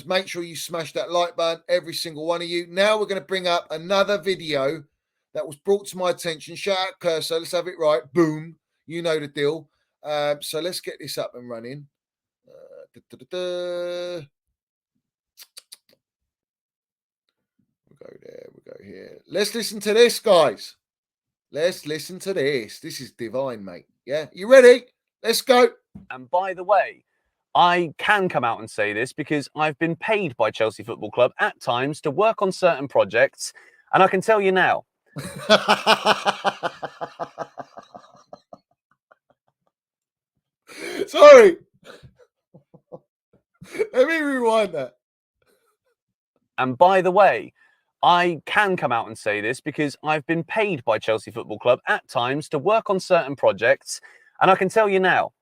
Make sure you smash that like button, every single one of you. Now we're going to bring up another video that was brought to my attention. Shout out Cursor. Let's have it right. Boom. You know the deal. So let's get this up and running. We'll go there. We'll go here. Let's listen to this, guys. Let's listen to this. This is divine, mate. Yeah, you ready? Let's go. And by the way, I can come out and say this because I've been paid by Chelsea Football Club at times to work on certain projects. And I can tell you now. Sorry. Let me rewind that. And by the way, I can come out and say this because I've been paid by Chelsea Football Club at times to work on certain projects. And I can tell you now.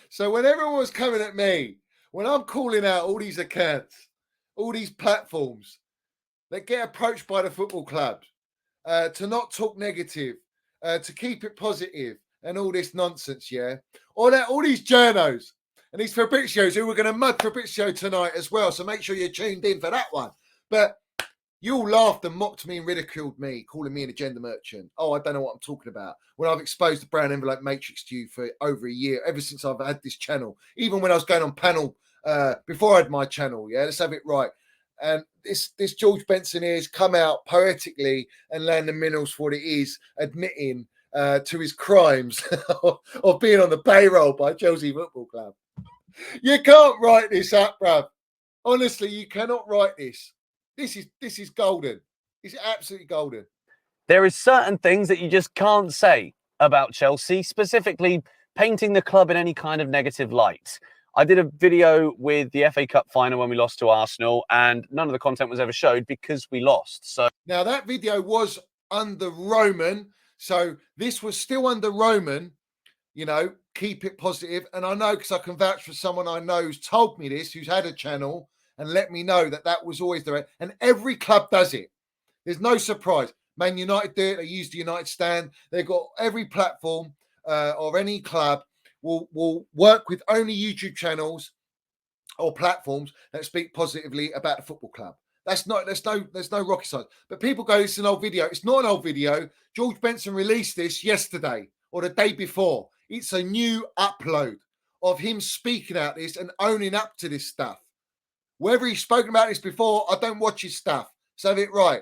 So when everyone was coming at me, when I'm calling out all these accounts, all these platforms that get approached by the football clubs to not talk negative, to keep it positive and all this nonsense, yeah? All these journos and these Fabricios who were going to mud Fabrizio tonight as well. So make sure you're tuned in for that one. But you all laughed and mocked me and ridiculed me, calling me an agenda merchant. Oh, I don't know what I'm talking about. When I've exposed the brown envelope matrix to you for over a year, ever since I've had this channel, even when I was going on panel before I had my channel, yeah, let's have it right. And this George Benson here has come out poetically and land the minerals for what it is, admitting to his crimes of being on the payroll by Chelsea Football Club. You can't write this up, bruv. Honestly, you cannot write this. This is golden. It's absolutely golden. There is certain things that you just can't say about Chelsea, specifically painting the club in any kind of negative light. I did a video with the FA Cup final when we lost to Arsenal, and none of the content was ever showed because we lost. So now that video was under Roman, so this was still under Roman. You know, keep it positive. And I know because I can vouch for someone I know who's told me this, who's had a channel and let me know that was always the right. And every club does it. There's no surprise. Man United do it. They use the United stand. They've got every platform or any club will work with only YouTube channels or platforms that speak positively about the football club. There's no rocket science. But people go, it's an old video. It's not an old video. George Benson released this yesterday or the day before. It's a new upload of him speaking out this and owning up to this stuff. Whether he's spoken about this before, I don't watch his stuff. So have it right.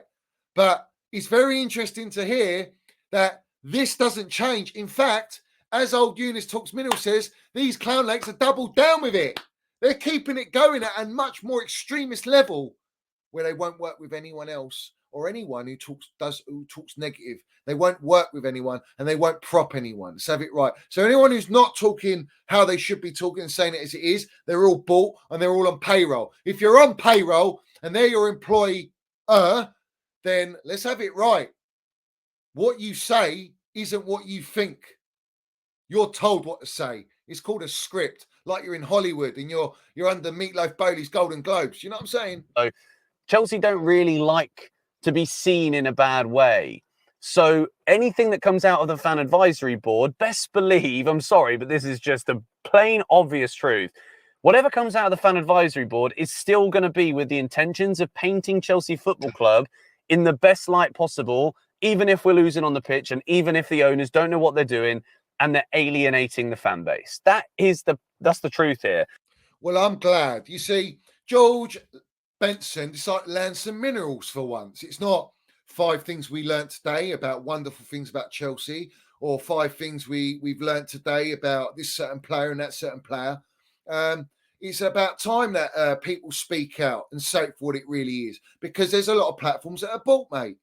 But it's very interesting to hear that this doesn't change. In fact, as old Eunice Talks Mineral says, these clown lakes are doubled down with it. They're keeping it going at a much more extremist level where they won't work with anyone else or anyone who talks negative. They won't work with anyone and they won't prop anyone. Let's have it right. So anyone who's not talking how they should be talking and saying it as it is, they're all bought and they're all on payroll. If you're on payroll and they're your employee, then let's have it right. What you say isn't what you think. You're told what to say. It's called a script, like you're in Hollywood and you're under Meatloaf Bowley's Golden Globes. You know what I'm saying? So Chelsea don't really like to be seen in a bad way. So anything that comes out of the fan advisory board, best believe, I'm sorry, but this is just a plain obvious truth. Whatever comes out of the fan advisory board is still going to be with the intentions of painting Chelsea Football Club in the best light possible, even if we're losing on the pitch and even if the owners don't know what they're doing and they're alienating the fan base. That's the truth here. Well, I'm glad. You see, George Benson decided to land some minerals for once. It's not 5 things we learned today about wonderful things about Chelsea or 5 things we've learned today about this certain player and that certain player. It's about time that people speak out and say it for what it really is, because there's a lot of platforms that are bought, mate.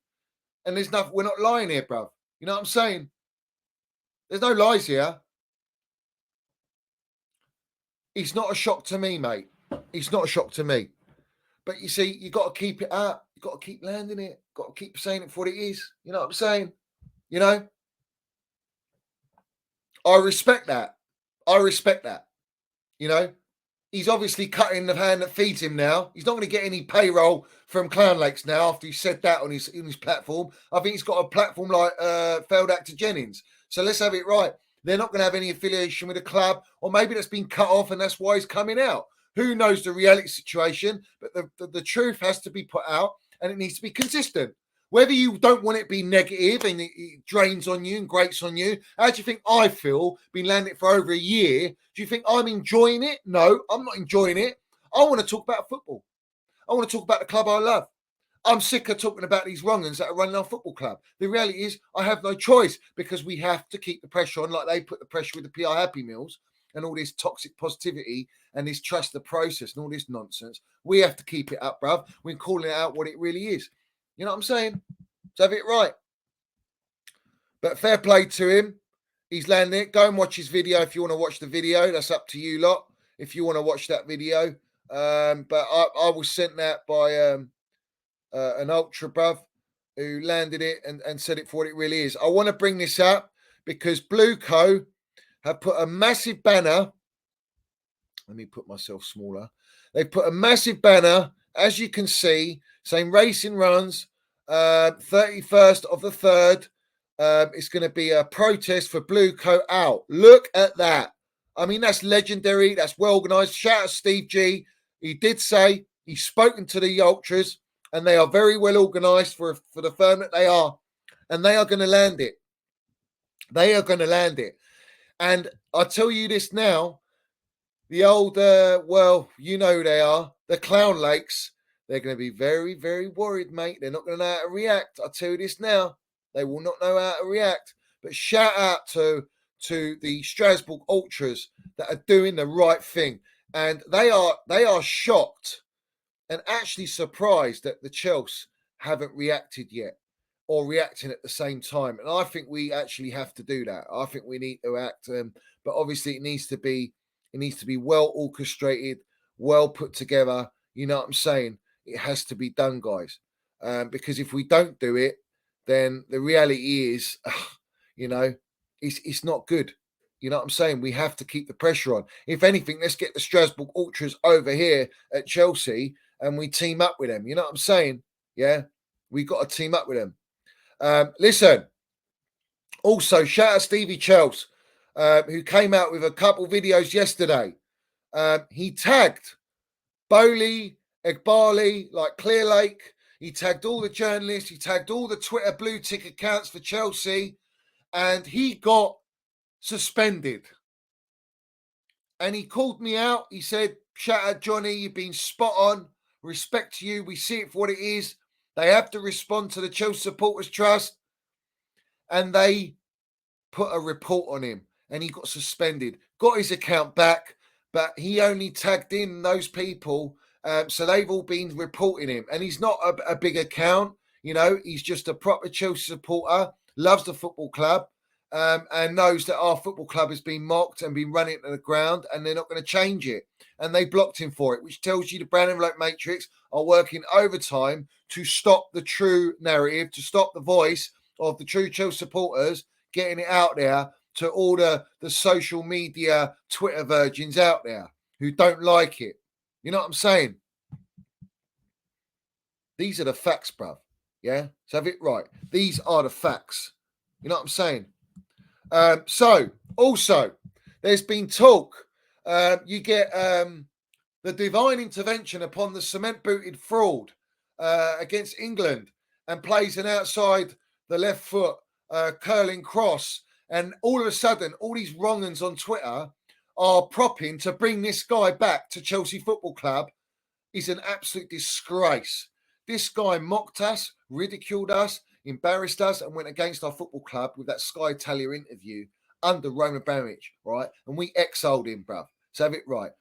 And there's nothing, we're not lying here, bruv. You know what I'm saying? There's no lies here. It's not a shock to me, mate. It's not a shock to me. But you see, you got to keep it up. You got to keep landing it. Got to keep saying it for what it is. You know what I'm saying? You know? I respect that. You know? He's obviously cutting the hand that feeds him now. He's not going to get any payroll from Clown Lakes now after he said that on his platform. I think he's got a platform like failed actor Jennings. So let's have it right. They're not going to have any affiliation with the club, or maybe that's been cut off and that's why he's coming out. Who knows the reality situation? But the truth has to be put out, and it needs to be consistent. Whether you don't want it to be negative and it drains on you and grates on you, how do you think I feel been landing for over a year? Do you think I'm enjoying it? No, I'm not enjoying it. I want to talk about football. I want to talk about the club I love. I'm sick of talking about these wrong-uns that are running our football club. The reality is I have no choice because we have to keep the pressure on, like they put the pressure with the PR Happy Meals and all this toxic positivity and this trust the process and all this nonsense. We have to keep it up, bruv. We're calling it out what it really is. You know what I'm saying? So have it right. But fair play to him. He's landing it. Go and watch his video if you want to watch the video. That's up to you lot if you want to watch that video. But I was sent that by an ultra bruv who landed it and said it for what it really is. I want to bring this up because Blue Co have put a massive banner. Let me put myself smaller. They put a massive banner, as you can see, saying Racing Runs, 31st of the 3rd. It's going to be a protest for Blue Co out. Look at that. I mean, that's legendary. That's well organised. Shout out Steve G. He did say he's spoken to the ultras and they are very well organised for the firm that they are. And they are going to land it. They are going to land it. And I'll tell you this now. The old, well, you know who they are. The Clown Lakes. They're going to be very, very worried, mate. They're not going to know how to react. I'll tell you this now. They will not know how to react. But shout out to the Strasbourg Ultras that are doing the right thing. And they are shocked and actually surprised that the Chelsea haven't reacted yet or reacting at the same time. And I think we actually have to do that. I think we need to act. But obviously it needs to be well orchestrated, well put together. You know what I'm saying? It has to be done, guys. Because if we don't do it, then the reality is, it's not good. You know what I'm saying? We have to keep the pressure on. If anything, let's get the Strasbourg Ultras over here at Chelsea and we team up with them. You know what I'm saying? Yeah, we got to team up with them. Listen, also, shout out Stevie Chels, who came out with a couple videos yesterday. He tagged Bowley, Egbali, like Clear Lake. He tagged all the journalists. He tagged all the Twitter blue tick accounts for Chelsea. And he got suspended. And he called me out. He said, shout out Johnny, you've been spot on. Respect to you. We see it for what it is. They have to respond to the Chelsea Supporters Trust. And they put a report on him. And he got suspended. Got his account back. But he only tagged in those people. So they've all been reporting him. And he's not a big account. You know, he's just a proper Chelsea supporter. Loves the football club. And knows that our football club has been mocked and been running to the ground and they're not going to change it. And they blocked him for it, which tells you the Brown Envelope Matrix are working overtime to stop the true narrative, to stop the voice of the true Chelsea supporters getting it out there to all the social media Twitter virgins out there who don't like it. You know what I'm saying? These are the facts, bruv. Yeah? So have it right. These are the facts. You know what I'm saying? So, also, there's been talk. You get the divine intervention upon the cement-booted fraud against England and plays an outside the left foot curling cross. And all of a sudden, all these wrong-uns on Twitter are propping to bring this guy back to Chelsea Football Club. Is an absolute disgrace. This guy mocked us, ridiculed us, embarrassed us, and went against our football club with that Sky Italia interview under Roman Abramovich, right? And we exiled him, bruv. So have it right.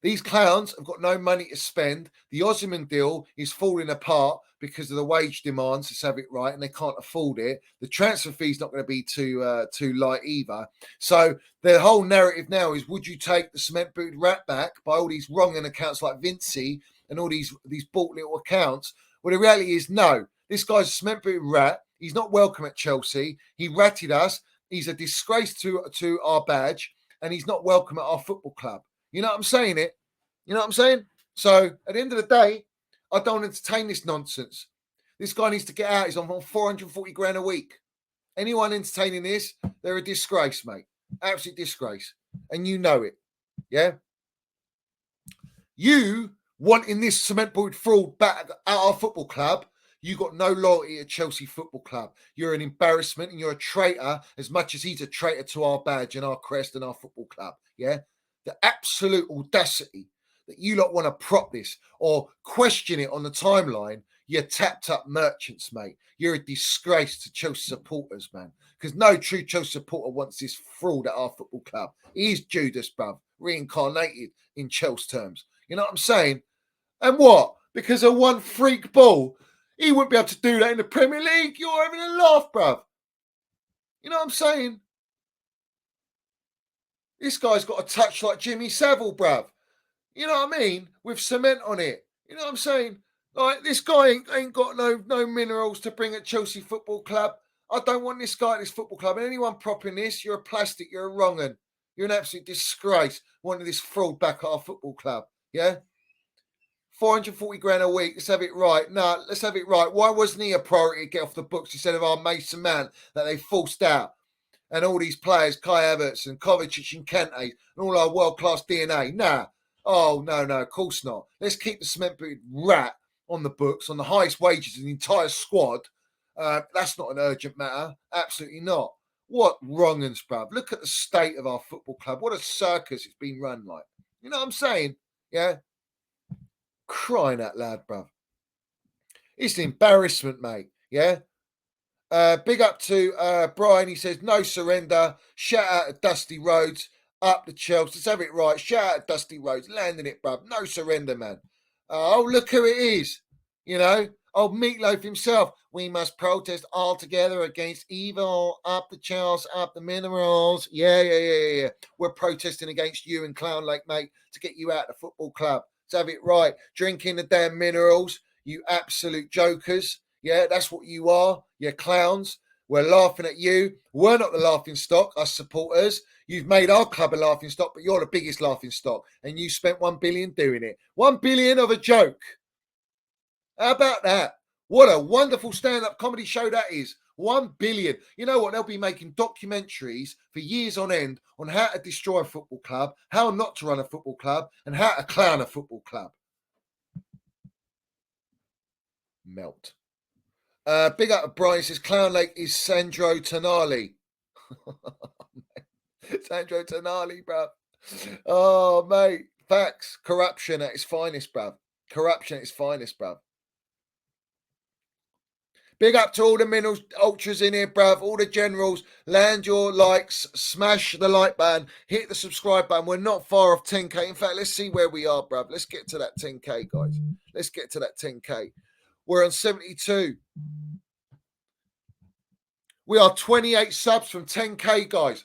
These clowns have got no money to spend. The Osimhen deal is falling apart because of the wage demands. Let's have it right, and they can't afford it. The transfer fee's not going to be too light either. So the whole narrative now is: would you take the cement-booted rat back by all these wrong accounts like Vincey and all these bought little accounts? Well, the reality is no. This guy's a cement-booted rat. He's not welcome at Chelsea. He ratted us. He's a disgrace to our badge, and he's not welcome at our football club. You know what I'm saying? You know what I'm saying? So at the end of the day, I don't entertain this nonsense. This guy needs to get out. He's on 440 grand a week. Anyone entertaining this, they're a disgrace, mate. Absolute disgrace. And you know it. Yeah? You wanting this cement board fraud back at our football club, you got no loyalty at Chelsea Football Club. You're an embarrassment and you're a traitor as much as he's a traitor to our badge and our crest and our football club. Yeah. The absolute audacity that you lot want to prop this or question it on the timeline. You're tapped up merchants, mate. You're a disgrace to Chelsea supporters, man. Because no true Chelsea supporter wants this fraud at our football club. He's Judas, bruv, reincarnated in Chelsea terms. You know what I'm saying? And what? Because of one freak ball, he wouldn't be able to do that in the Premier League. You're having a laugh, bruv. You know what I'm saying? This guy's got a touch like Jimmy Savile, bruv. You know what I mean? With cement on it. You know what I'm saying? Like, this guy ain't got no minerals to bring at Chelsea Football Club. I don't want this guy at this football club. And anyone propping this, you're a plastic, you're a wrong un. You're an absolute disgrace wanting this fraud back at our football club. Yeah? 440 grand a week. Let's have it right. No, let's have it right. Why wasn't he a priority to get off the books instead of our Mason Mount that they forced out? And all these players, Kai Havertz and Kovacic and Kante, and all our world-class DNA. Nah. Oh, no, of course not. Let's keep the cement-booted rat on the books, on the highest wages in the entire squad. That's not an urgent matter. Absolutely not. What wrong-uns, bruv. Look at the state of our football club. What a circus it's been run like. You know what I'm saying? Yeah? Crying out loud, bruv. It's an embarrassment, mate. Yeah? Big up to Brian. He says, no surrender. Shout out to Dusty Rhodes. Up the Chelsea. Let's have it right. Shout out to Dusty Rhodes. Landing it, bruv. No surrender, man. Oh, look who it is. You know? Oh, Meatloaf himself. We must protest all together against evil. Up the Chelsea. Up the minerals. Yeah. We're protesting against you and Clown Lake, mate, to get you out of the football club. Let's have it right. Drinking the damn minerals. You absolute jokers. Yeah, that's what you are. You're clowns. We're laughing at you. We're not the laughing stock, us supporters. You've made our club a laughing stock, but you're the biggest laughing stock. And you spent 1 billion doing it. 1 billion of a joke. How about that? What a wonderful stand-up comedy show that is. 1 billion. You know what? They'll be making documentaries for years on end on how to destroy a football club, how not to run a football club, and how to clown a football club. Melt. Big up to Brian says Clown Lake is Sandro Tonali. Sandro Tonali, bruv. Oh, mate. Facts. Corruption at its finest, bruv. Corruption at its finest, bruv. Big up to all the minerals ultras in here, bruv. All the generals. Land your likes. Smash the like button. Hit the subscribe button. We're not far off 10k. In fact, let's see where we are, bruv. Let's get to that 10k, guys. Let's get to that 10k. We're on 72. We are 28 subs from 10k, guys.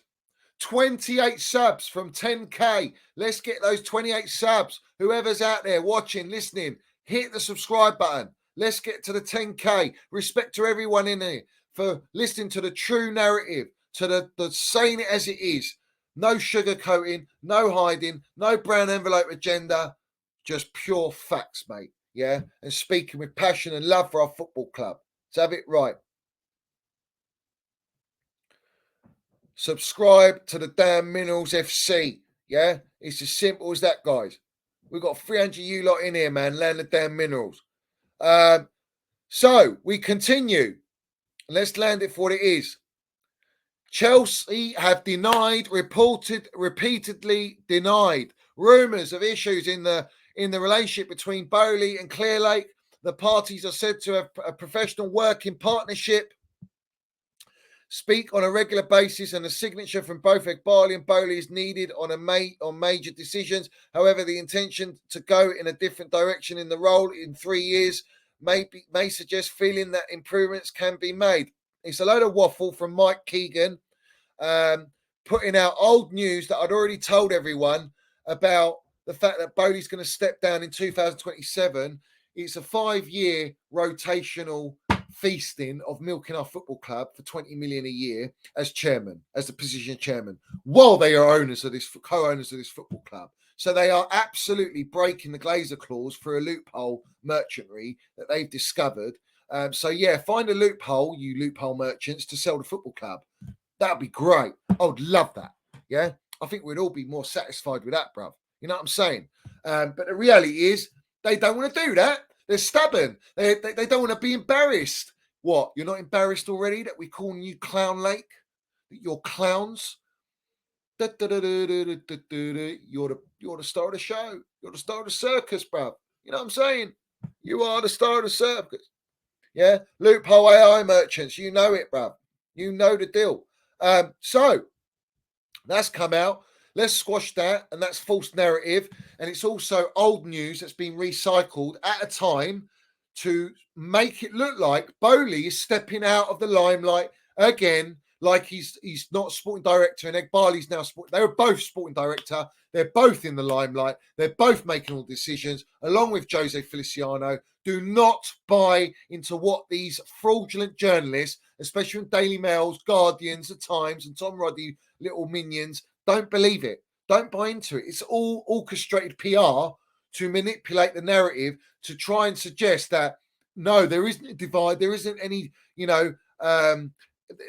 28 subs from 10k. Let's get those 28 subs. Whoever's out there watching, listening, hit the subscribe button. Let's get to the 10k. Respect to everyone in here for listening to the true narrative, to the saying it as it is. No sugarcoating, no hiding, no brown envelope agenda. Just pure facts, mate. Yeah, and speaking with passion and love for our football club. Let's have it right. Subscribe to the damn Minerals FC. Yeah, it's as simple as that, guys. We've got 300 you lot in here, man. Land the damn minerals. So we continue. Let's land it for what it is. Chelsea have repeatedly denied rumours of issues in the relationship between Bowley and Clearlake. The parties are said to have a professional working partnership, speak on a regular basis, and a signature from both Egbali and Bowley is needed on major decisions. However, the intention to go in a different direction in the role in 3 years may suggest feeling that improvements can be made. It's a load of waffle from Mike Keegan, putting out old news that I'd already told everyone about the fact that Bowley's going to step down in 2027. It's a 5-year rotational feasting of milking our football club for 20 million a year as chairman, as the position of chairman, while they are co-owners of this football club. So they are absolutely breaking the Glazer clause for a loophole merchantry that they've discovered. So yeah, find a loophole, you loophole merchants, to sell the football club. That'd be great. I would love that. Yeah, I think we'd all be more satisfied with that, bruv. You know what I'm saying? But the reality is they don't want to do that. They're stubborn. They don't want to be embarrassed. What? You're not embarrassed already that we call you Clown Lake? That you're clowns? You're the star of the show. You're the star of the circus, bruv. You know what I'm saying? You are the star of the circus. Yeah, loophole AI merchants. You know it, bruv. You know the deal. So that's come out. Let's squash that, and that's false narrative. And it's also old news that's been recycled at a time to make it look like Bowley is stepping out of the limelight again, like he's not sporting director, and Egbali's now sporting. They were both sporting director. They're both in the limelight. They're both making all decisions, along with Jose Feliciano. Do not buy into what these fraudulent journalists, especially from Daily Mails, Guardians, The Times, and Tom Roddy, little minions, don't believe it. Don't buy into it. It's all orchestrated PR to manipulate the narrative to try and suggest that no, there isn't a divide. There isn't any, there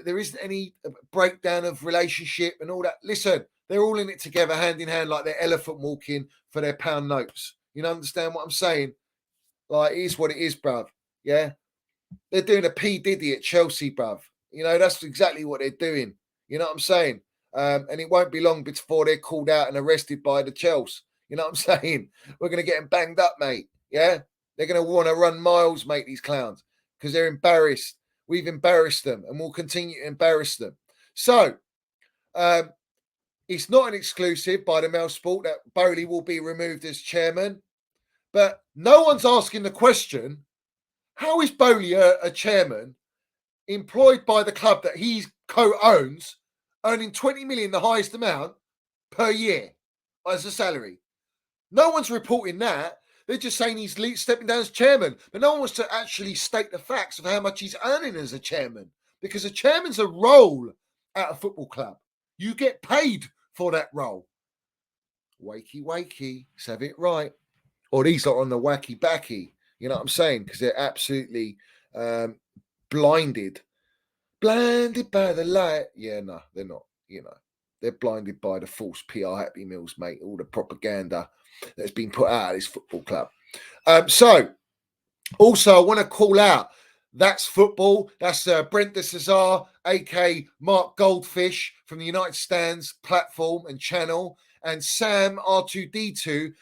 isn't any breakdown of relationship and all that. Listen, they're all in it together, hand in hand, like they're elephant walking for their pound notes. You understand what I'm saying? Like, it is what it is, bruv. Yeah. They're doing a P. Diddy at Chelsea, bruv. That's exactly what they're doing. You know what I'm saying? And it won't be long before they're called out and arrested by the Chelsea. You know what I'm saying? We're going to get them banged up, mate. Yeah? They're going to want to run miles, mate, these clowns, because they're embarrassed. We've embarrassed them, and we'll continue to embarrass them. So, it's not an exclusive by the Mail Sport that Bowley will be removed as chairman. But no one's asking the question, how is Bowley a chairman employed by the club that he co-owns, earning 20 million, the highest amount per year as a salary? No one's reporting that. They're just saying he's stepping down as chairman. But no one wants to actually state the facts of how much he's earning as a chairman. Because a chairman's a role at a football club. You get paid for that role. Wakey, wakey. Let's have it right. Or these are on the wacky backy. You know what I'm saying? Because they're absolutely blinded. Blinded by the light. Yeah, no, they're not. They're blinded by the false PR Happy Meals, mate. All the propaganda that's been put out of this football club. So, also, I want to call out, that's football. That's Brent de Cesar, a.k.a. Mark Goldfish from the United Stands platform and channel, and Sam R2D2.